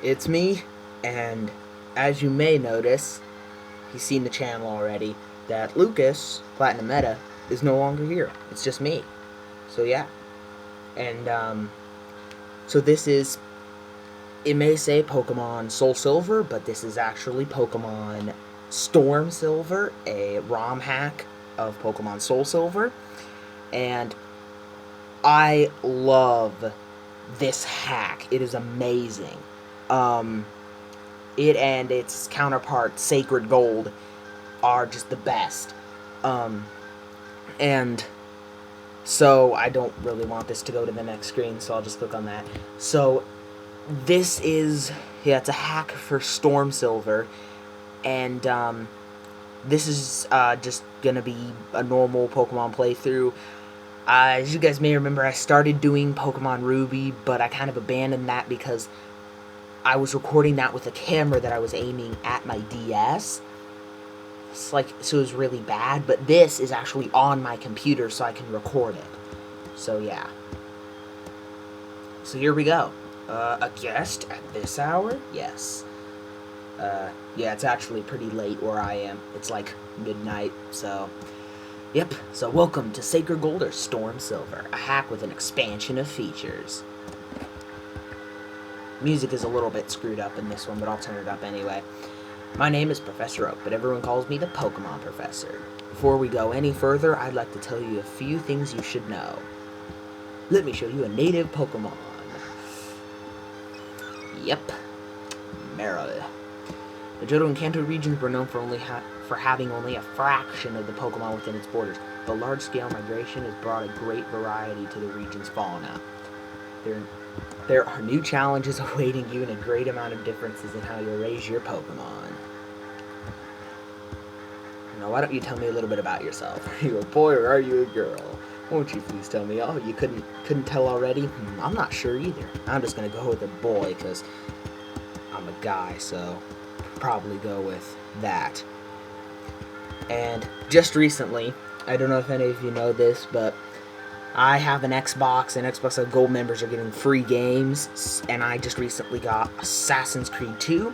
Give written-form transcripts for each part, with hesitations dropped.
It's me, and as you may notice, he's seen the channel already, that Lucas, Platinum Meta, is no longer here. It's just me. So yeah. And, so this is, it may say Pokemon Soul Silver, but this is actually Pokemon Storm Silver, a ROM hack of Pokemon Soul Silver. And I love this hack. It is amazing. It and its counterpart, Sacred Gold, are just the best. And so I don't really want this to go to the next screen, so I'll just click on that. So this is, yeah, it's a hack for Storm Silver, and this is just gonna be a normal Pokemon playthrough. As you guys may remember, I started doing Pokemon Ruby, but I kind of abandoned that because I was recording that with a camera that I was aiming at my DS. So it was really bad, but this is actually on my computer, so I can record it. So yeah. So here we go. A guest at this hour? Yes. Yeah, it's actually pretty late where I am. It's like midnight, so... Yep, so welcome to Sacred Gold or Storm Silver, a hack with an expansion of features. Music is a little bit screwed up in this one, but I'll turn it up anyway. My name is Professor Oak, but everyone calls me the Pokemon Professor. Before we go any further, I'd like to tell you a few things you should know. Let me show you a native Pokemon. Yep, Marill. The Johto and Kanto regions were known for having only a fraction of the Pokemon within its borders, but large-scale migration has brought a great variety to the region's fauna. There are new challenges awaiting you and a great amount of differences in how you'll raise your Pokemon. Now, why don't you tell me a little bit about yourself? Are you a boy or are you a girl? Won't you please tell me? Oh, you couldn't tell already? I'm not sure either. I'm just gonna go with a boy because I'm a guy, so probably go with that. And just recently, I don't know if any of you know this, but I have an Xbox, and Xbox Live Gold members are getting free games, and I just recently got Assassin's Creed 2,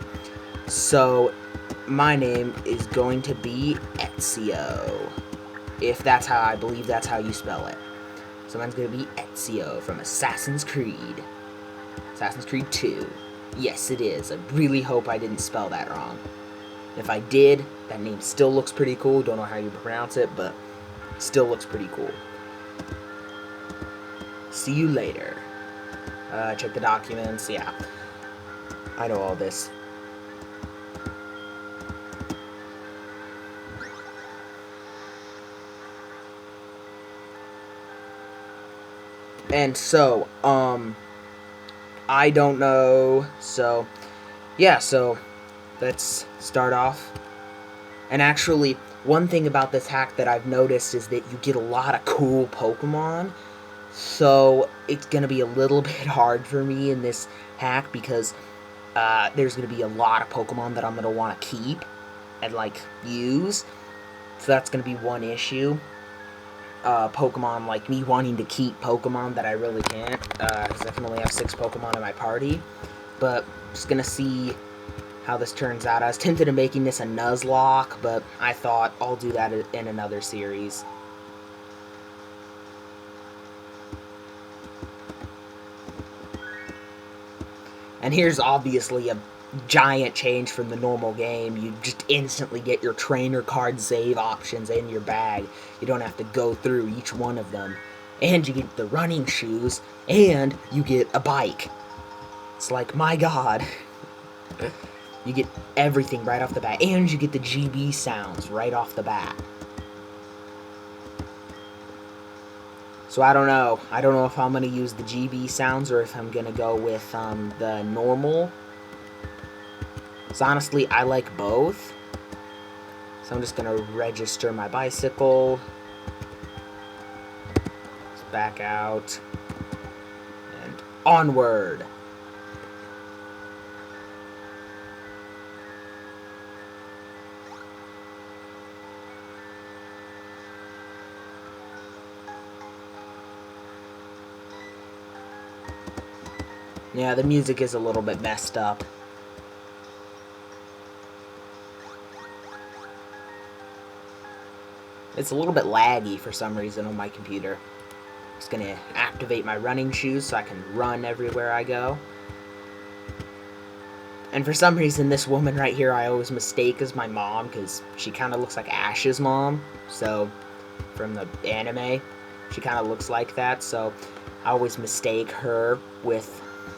so my name is going to be Ezio, if that's how, I believe that's how you spell it. So mine's going to be Ezio from Assassin's Creed 2. Yes, it is. I really hope I didn't spell that wrong. If I did, that name still looks pretty cool. Don't know how you pronounce it, but still looks pretty cool. See you later. Check the documents. Yeah, I know all this. And so, I don't know. So, yeah, so let's start off. And actually, one thing about this hack that I've noticed is that you get a lot of cool Pokemon. So it's going to be a little bit hard for me in this hack because there's going to be a lot of Pokemon that I'm going to want to keep and, like, use. So that's going to be one issue. Pokemon, like me wanting to keep Pokemon that I really can't, because I can only have 6 Pokemon in my party. But just going to see how this turns out. I was tempted to making this a Nuzlocke, but I thought I'll do that in another series. And here's obviously a giant change from the normal game. You just instantly get your trainer card save options in your bag. You don't have to go through each one of them. And you get the running shoes, and you get a bike. It's like, my god. You get everything right off the bat. And you get the GB sounds right off the bat. So I don't know. I don't know if I'm going to use the GB sounds or if I'm going to go with the normal. So honestly, I like both. So I'm just going to register my bicycle. Let's back out. And onward. Yeah, the music is a little bit messed up. It's a little bit laggy for some reason on my computer. Just gonna activate my running shoes so I can run everywhere I go. And for some reason, this woman right here I always mistake as my mom, because she kind of looks like Ash's mom. So, from the anime, she kind of looks like that. So, I always mistake her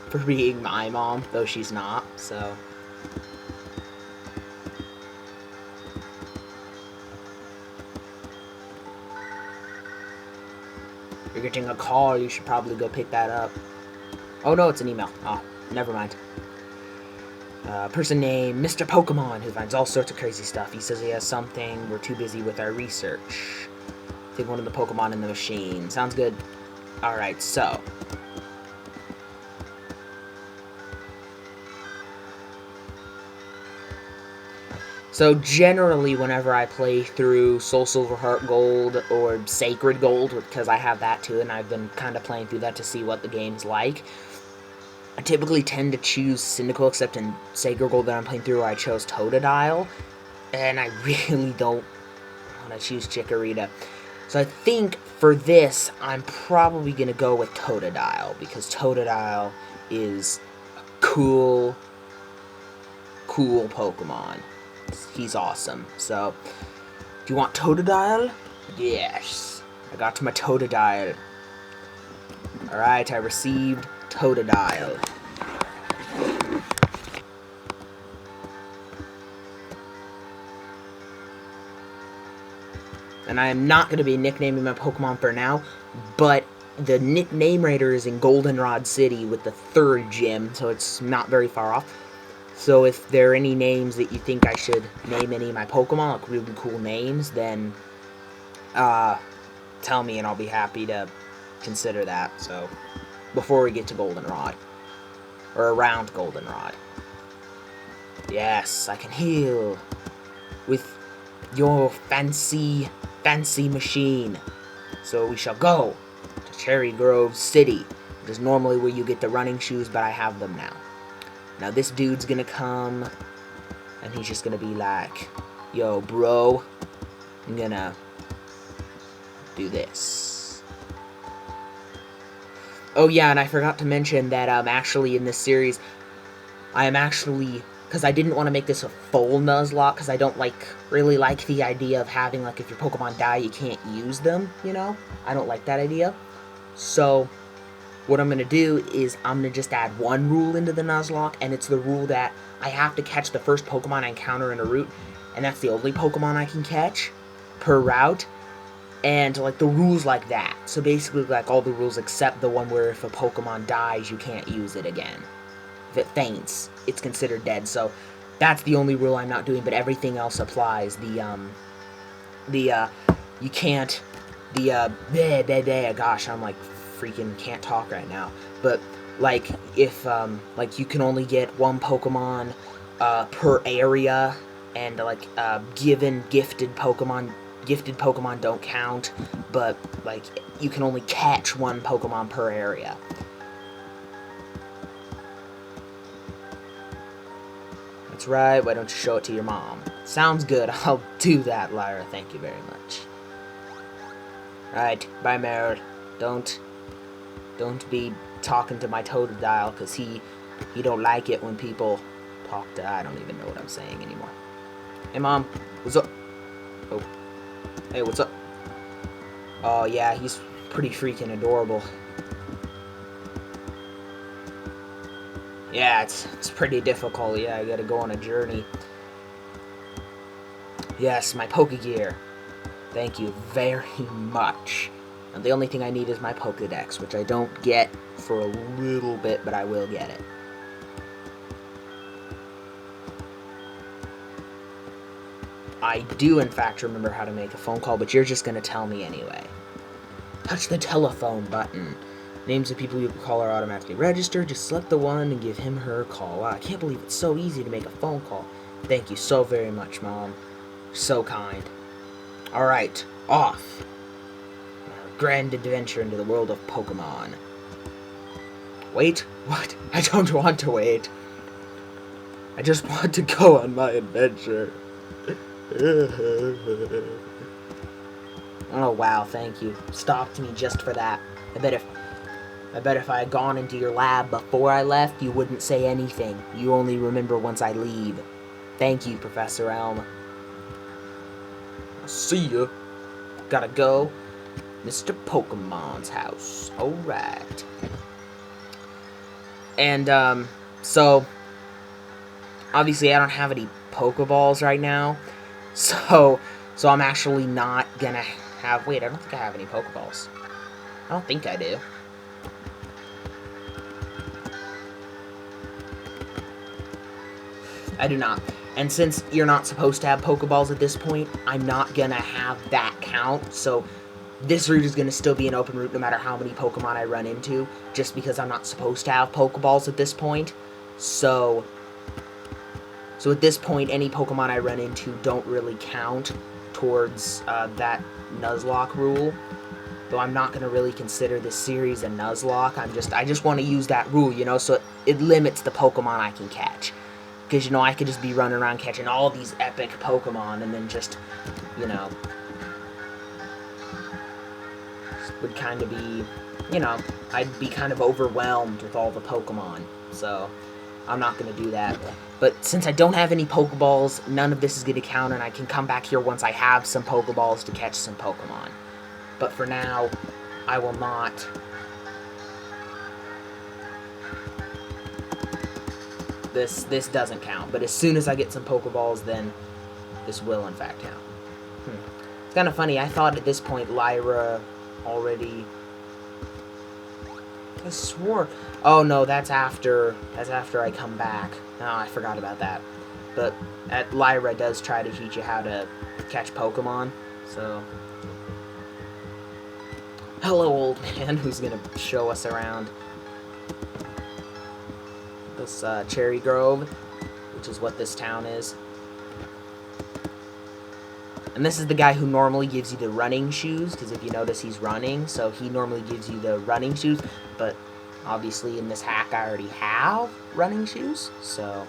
for being my mom, though she's not. So, you're getting a call. You should probably go pick that up. Oh no, it's an email. Oh, never mind. Person named Mr. Pokemon, who finds all sorts of crazy stuff. He says he has something. We're too busy with our research. I think one of the Pokemon in the machine. Sounds good. Alright, so. So generally, whenever I play through Soul Silver Heart Gold or Sacred Gold, because I have that too, and I've been kind of playing through that to see what the game's like, I typically tend to choose Cyndaquil, except in Sacred Gold that I'm playing through, I chose Totodile, and I really don't want to choose Chikorita. So I think for this, I'm probably going to go with Totodile, because Totodile is a cool Pokemon. He's awesome. So, do you want Totodile? Yes. I got to my Totodile. Alright, I received Totodile. And I am not going to be nicknaming my Pokemon for now, but the nickname rater is in Goldenrod City with the 3rd gym, so it's not very far off. So if there are any names that you think I should name any of my Pokemon, like really cool names, then tell me and I'll be happy to consider that. So before we get to Goldenrod, or around Goldenrod. Yes, I can heal with your fancy machine. So we shall go to Cherry Grove City, which is normally where you get the running shoes, but I have them now. Now this dude's gonna come, and he's just gonna be like, yo, bro, I'm gonna do this. Oh yeah, and I forgot to mention that actually in this series, I am actually, because I didn't want to make this a full Nuzlocke, because I don't really like the idea of having, like, if your Pokemon die, you can't use them, you know? I don't like that idea. So what I'm going to do is I'm going to just add one rule into the Nuzlocke, and it's the rule that I have to catch the first Pokemon I encounter in a route, and that's the only Pokemon I can catch per route, and, like, the rules like that. So basically, like, all the rules except the one where if a Pokemon dies, you can't use it again. If it faints, it's considered dead, so that's the only rule I'm not doing, but everything else applies. You can't, gosh, I'm, like, freaking can't talk right now, but like if like you can only get one Pokemon per area, and like gifted Pokemon don't count, but like you can only catch one Pokemon per area. That's right, why don't you show it to your mom? Sounds good, I'll do that, Lyra, thank you very much. Alright, bye Meryl. Don't be talking to my Totodile, because he don't like it when people talk to... I don't even know what I'm saying anymore. Hey, Mom. What's up? Oh. Hey, what's up? Oh, yeah, he's pretty freaking adorable. Yeah, it's pretty difficult. Yeah, I gotta go on a journey. Yes, my Pokegear. Thank you very much. And the only thing I need is my Pokedex, which I don't get for a little bit, but I will get it. I do, in fact, remember how to make a phone call, but you're just going to tell me anyway. Touch the telephone button. Names of people you can call are automatically registered. Just select the one and give him her a call. Wow, I can't believe it's so easy to make a phone call. Thank you so very much, Mom. So kind. Alright, off. Grand adventure into the world of Pokemon. Wait? What? I don't want to wait. I just want to go on my adventure. Oh wow, thank you. Stopped me just for that. I bet if I had gone into your lab before I left, you wouldn't say anything. You only remember once I leave. Thank you, Professor Elm. I'll see ya. Gotta go. Mr. Pokemon's house. Alright. And, so, obviously I don't have any Pokeballs right now. So I'm actually not gonna have... Wait, I don't think I have any Pokeballs. I don't think I do. I do not. And since you're not supposed to have Pokeballs at this point, I'm not gonna have that count. So this route is gonna still be an open route no matter how many Pokemon I run into, just because I'm not supposed to have Pokeballs at this point. So at this point, any Pokemon I run into don't really count towards that Nuzlocke rule. Though I'm not gonna really consider this series a Nuzlocke. I just want to use that rule, you know, so it limits the Pokemon I can catch. Because, you know, I could just be running around catching all these epic Pokemon and then just, you know, would kind of be, you know, I'd be kind of overwhelmed with all the Pokemon. So I'm not going to do that. But since I don't have any Pokeballs, none of this is going to count, and I can come back here once I have some Pokeballs to catch some Pokemon. But for now, I will not. This doesn't count, but as soon as I get some Pokeballs, then this will in fact count. It's kind of funny, I thought at this point Lyra already... I swore... Oh no, that's after I come back. Oh, I forgot about that. But Lyra does try to teach you how to catch Pokemon, so... Hello, old man, who's gonna show us around this Cherry Grove, which is what this town is. And this is the guy who normally gives you the running shoes, because if you notice he's running, so he normally gives you the running shoes, but obviously in this hack I already have running shoes, so...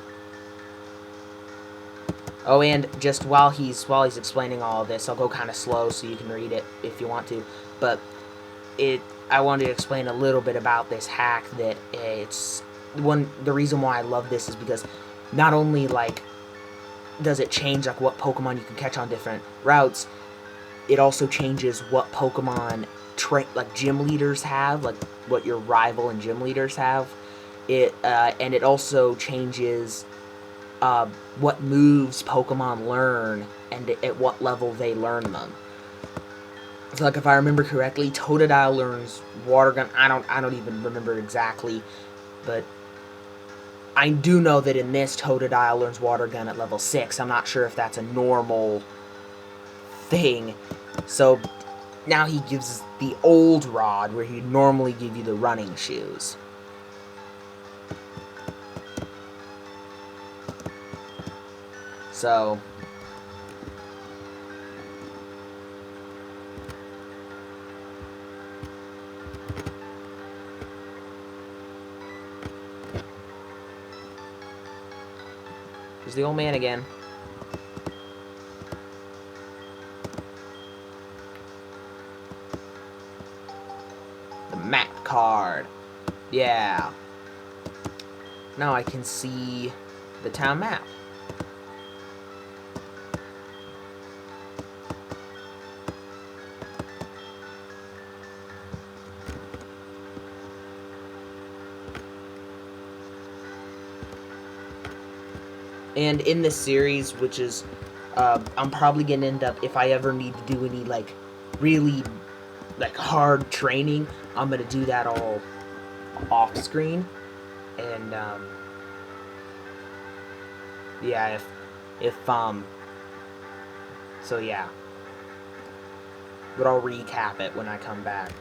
Oh, and just while he's explaining all of this, I'll go kind of slow so you can read it if you want to, but I wanted to explain a little bit about this hack. That the reason why I love this is because not only like does it change like what Pokemon you can catch on different routes, it also changes what Pokemon like gym leaders have, like what your rival and gym leaders have. And it also changes what moves Pokemon learn and at what level they learn them. So, like, if I remember correctly, Totodile learns Water Gun. I don't even remember exactly, but I do know that in this, Totodile learns Water Gun at level 6. I'm not sure if that's a normal thing. So, now he gives the old Rod, where he'd normally give you the running shoes. So... There's the old man again. The map card. Yeah. Now I can see the town map. And in this series, which is, I'm probably gonna end up, if I ever need to do any, like, really, like, hard training, I'm gonna do that all off-screen. And, yeah, so yeah. But I'll recap it when I come back.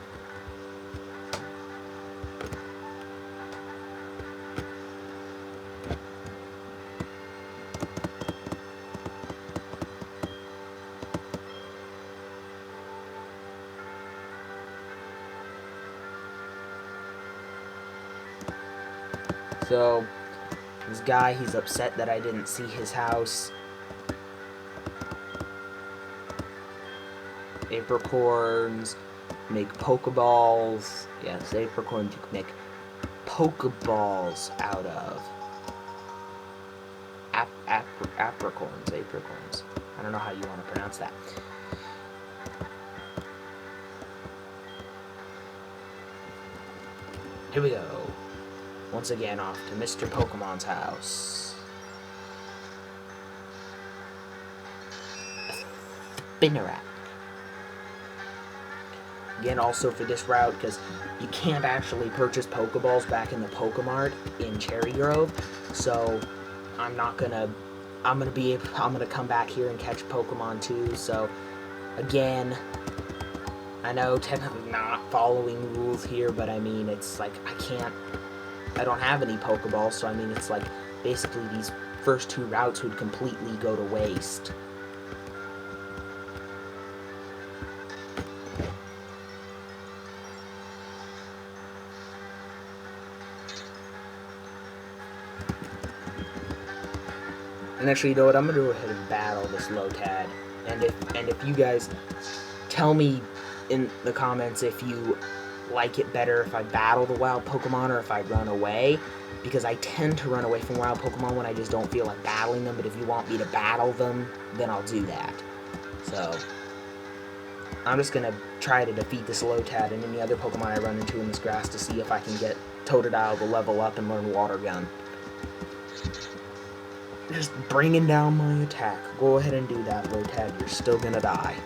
So, this guy, he's upset that I didn't see his house. apricorns make Pokeballs. Yes, apricorns you can make Pokeballs out of. Apricorns. I don't know how you want to pronounce that. Here we go. Once again, off to Mr. Pokemon's house. Spinarak. Again, also for this route, because you can't actually purchase Pokeballs back in the Pokemart in Cherry Grove, so I'm gonna come back here and catch Pokemon too. So again, I know technically not following rules here, but I mean, it's like I don't have any Pokeballs, so I mean, it's like basically these first two routes would completely go to waste. And actually, you know what? I'm gonna go ahead and battle this Lotad. And if you guys tell me in the comments if you like it better if I battle the wild Pokemon or if I run away, because I tend to run away from wild Pokemon when I just don't feel like battling them. But if you want me to battle them, then I'll do that. So I'm just gonna try to defeat this Lotad and any other Pokemon I run into in this grass to see if I can get Totodile to level up and learn Water Gun. Just bringing down my attack. Go ahead and do that, Lotad. You're still gonna die.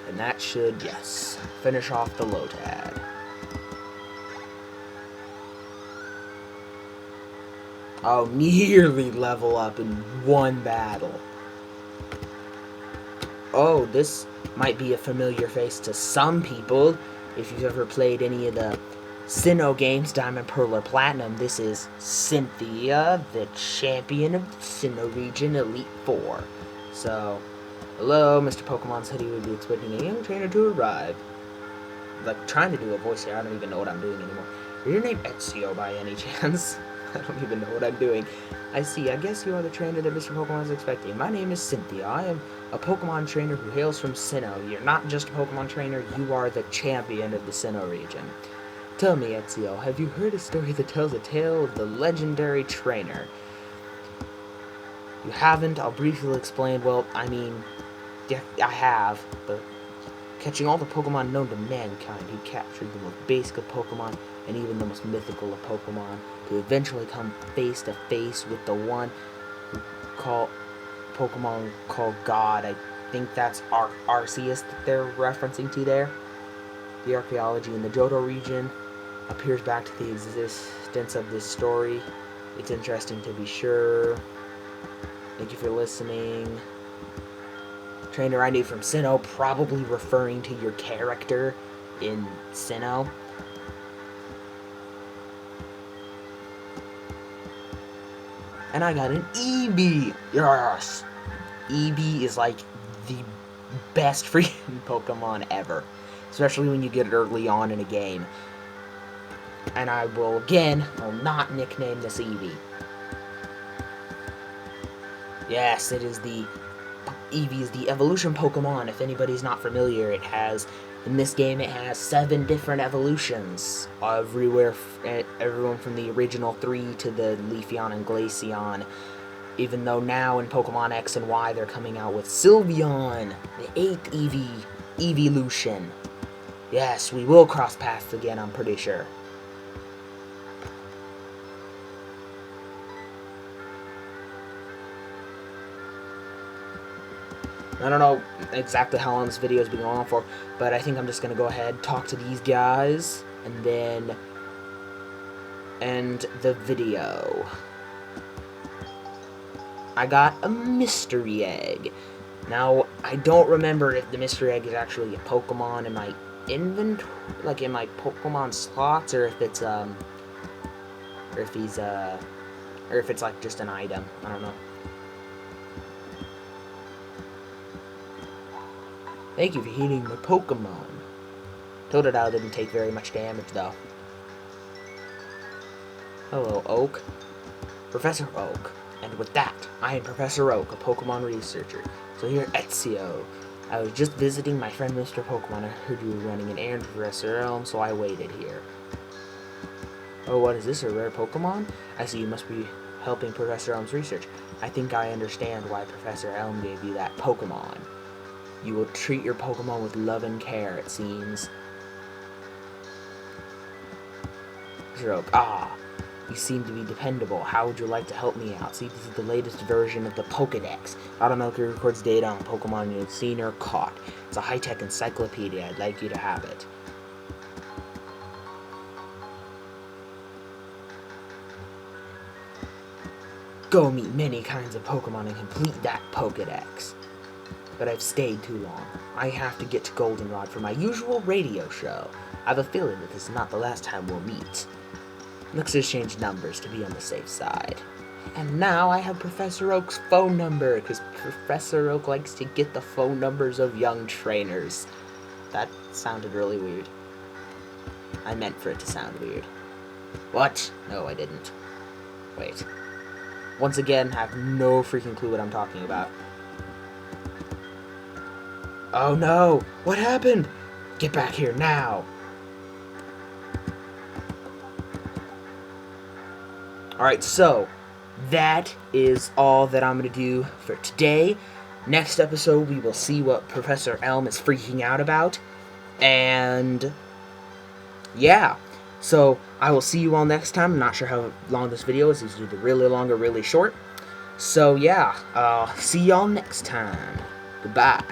And that should, yes, finish off the Lotad. Oh, nearly level up in one battle. Oh, this might be a familiar face to some people. If you've ever played any of the Sinnoh games, Diamond, Pearl, or Platinum, this is Cynthia, the champion of the Sinnoh region, Elite Four. So, hello, Mr. Pokemon said he would be expecting a young trainer to arrive. Like, trying to do a voice here, I don't even know what I'm doing anymore. Is your name Ezio by any chance? I don't even know what I'm doing. I see, I guess you are the trainer that Mr. Pokemon is expecting. My name is Cynthia. I am a Pokemon trainer who hails from Sinnoh. You're not just a Pokemon trainer, you are the champion of the Sinnoh region. Tell me, Ezio, have you heard a story that tells a tale of the legendary trainer? You haven't? I'll briefly explain. Well, I mean, yeah, I have, but catching all the Pokemon known to mankind, he captured the most basic of Pokemon and even the most mythical of Pokemon to eventually come face to face with the one who Pokemon called God. I think that's Arceus that they're referencing to there. The archaeology in the Johto region appears back to the existence of this story. It's interesting to be sure. Thank you for listening. Trainer I knew from Sinnoh, probably referring to your character in Sinnoh. And I got an Eevee! Yes! Eevee is like the best freaking Pokemon ever. Especially when you get it early on in a game. And I will not nickname this Eevee. Yes, Eevee is the evolution Pokemon. If anybody's not familiar, in this game it has 7 different evolutions. Everyone from the original 3 to the Leafeon and Glaceon. Even though now in Pokemon X and Y they're coming out with Sylveon, the 8th Eeveelution. Yes, we will cross paths again, I'm pretty sure. I don't know exactly how long this video has been going on for, but I think I'm just going to go ahead, talk to these guys, and then end the video. I got a mystery egg. Now, I don't remember if the mystery egg is actually a Pokemon in my inventory, like in my Pokemon slots, or if it's or if it's like just an item. I don't know. Thank you for healing my Pokemon. Totodile didn't take very much damage though. Hello, Oak. Professor Oak. And with that, I am Professor Oak, a Pokemon researcher. So here, Ezio. I was just visiting my friend Mr. Pokemon. I heard you were running an errand for Professor Elm, so I waited here. Oh, what is this, a rare Pokemon? I see you must be helping Professor Elm's research. I think I understand why Professor Elm gave you that Pokemon. You will treat your Pokemon with love and care, it seems. Stroke. Ah, you seem to be dependable. How would you like to help me out? See, this is the latest version of the Pokedex. Automatically records data on Pokemon you've seen or caught. It's a high-tech encyclopedia. I'd like you to have it. Go meet many kinds of Pokemon and complete that Pokedex. But I've stayed too long. I have to get to Goldenrod for my usual radio show. I have a feeling that this is not the last time we'll meet. Let's exchange numbers to be on the safe side. And now I have Professor Oak's phone number, because Professor Oak likes to get the phone numbers of young trainers. That sounded really weird. I meant for it to sound weird. What? No, I didn't. Wait. Once again, I have no freaking clue what I'm talking about. Oh no! What happened? Get back here now! Alright, so that is all that I'm going to do for today. Next episode, we will see what Professor Elm is freaking out about. And yeah, so I will see you all next time. I'm not sure how long this video is. It's either really long or really short. So yeah, see y'all next time. Goodbye.